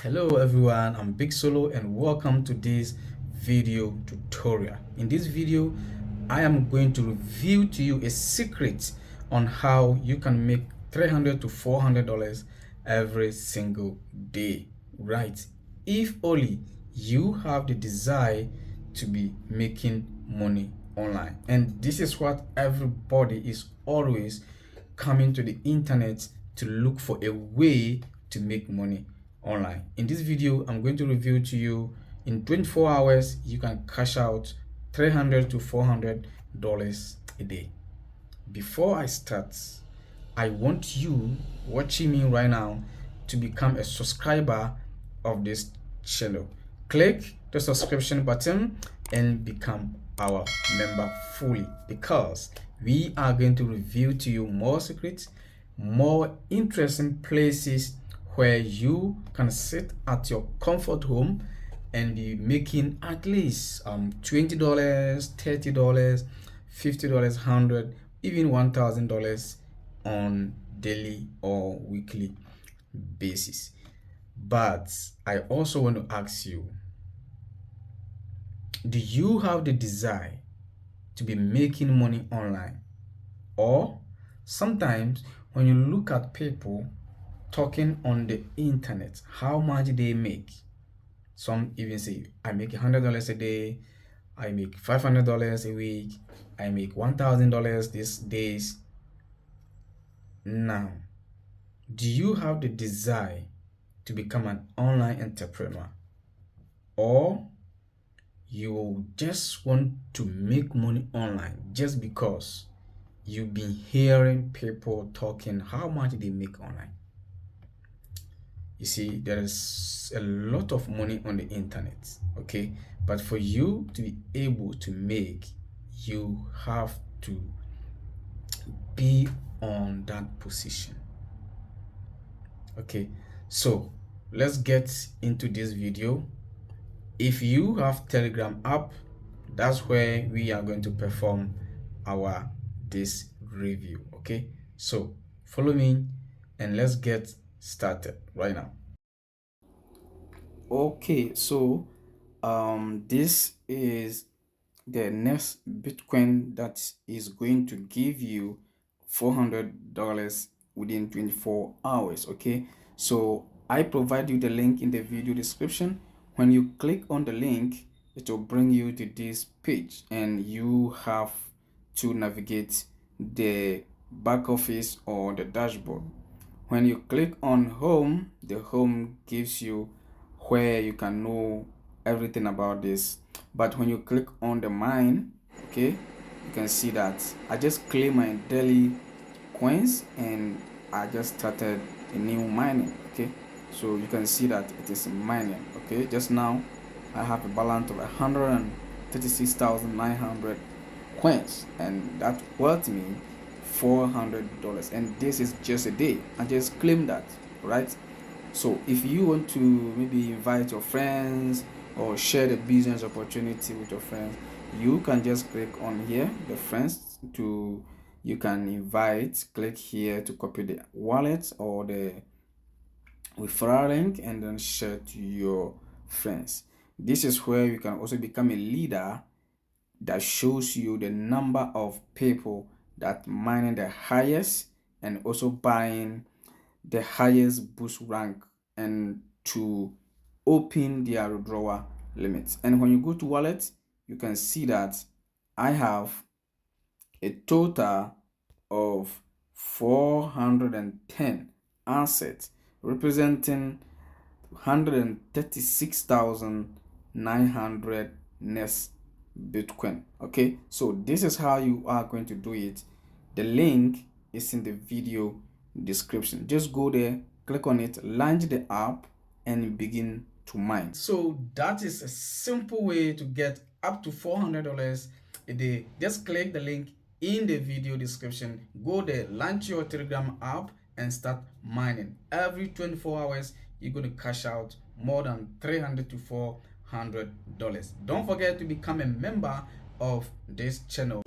Hello everyone, I'm Big Solo and welcome to this video tutorial. In this video, I am going to reveal to you a secret on how you can make $300 to $400 every single day, right? If only you have the desire to be making money online. And this is what everybody is always coming to the internet to look for a way to make money online. In this video, I'm going to reveal to you in 24 hours you can cash out $300 to $400 a day. Before I start, I want you watching me right now to become a subscriber of this channel. Click the subscription button and become our member fully, because we are going to reveal to you more secrets, more interesting places where you can sit at your comfort home and be making at least $20, $30, $50, $100, even $1,000 on daily or weekly basis. But I also want to ask you, do you have the desire to be making money online? Or sometimes when you look at people talking on the internet, how much they make, some even say, I make $100 a day, I make $500 a week, I make $1,000 these days. Now, do you have the desire to become an online entrepreneur? Or you just want to make money online just because you've been hearing people talking how much they make online? You see, there is a lot of money on the internet, okay? But for you to be able to make, you have to be on that position. Okay, so let's get into this video. If you have Telegram app, that's where we are going to perform this review. Okay, so follow me and let's get started right now. Okay, so this is the next Bitcoin that is going to give you $400 within 24 hours. Okay, so I provide you the link in the video description. When you click on the link, it will bring you to this page and you have to navigate the back office or the dashboard. When you click on home, the home gives you where you can know everything about this. But when you click on the mine, okay, you can see that I just claim my daily coins and I just started a new mining. Okay, so you can see that it is mining. Okay, just now I have a balance of 136,900 coins, and that worth me $400, and this is just a day. I just claim that, right? So if you want to maybe invite your friends or share the business opportunity with your friends, you can just click on here, the friends, to you can invite. Click here to copy the wallet or the referral link and then share to your friends. This is where you can also become a leader that shows you the number of people that mining the highest and also buying the highest boost rank, and to open their withdrawal limits. And when you go to wallet, you can see that I have a total of 410 assets representing 136,900 next Bitcoin. Okay, so this is how you are going to do it. The link is in the video description. Just go there, click on it, launch the app and begin to mine. So that is a simple way to get up to $400 a day. Just click the link in the video description, go there, launch your Telegram app and start mining. Every 24 hours you're going to cash out more than $300 to $400. Don't forget to become a member of this channel.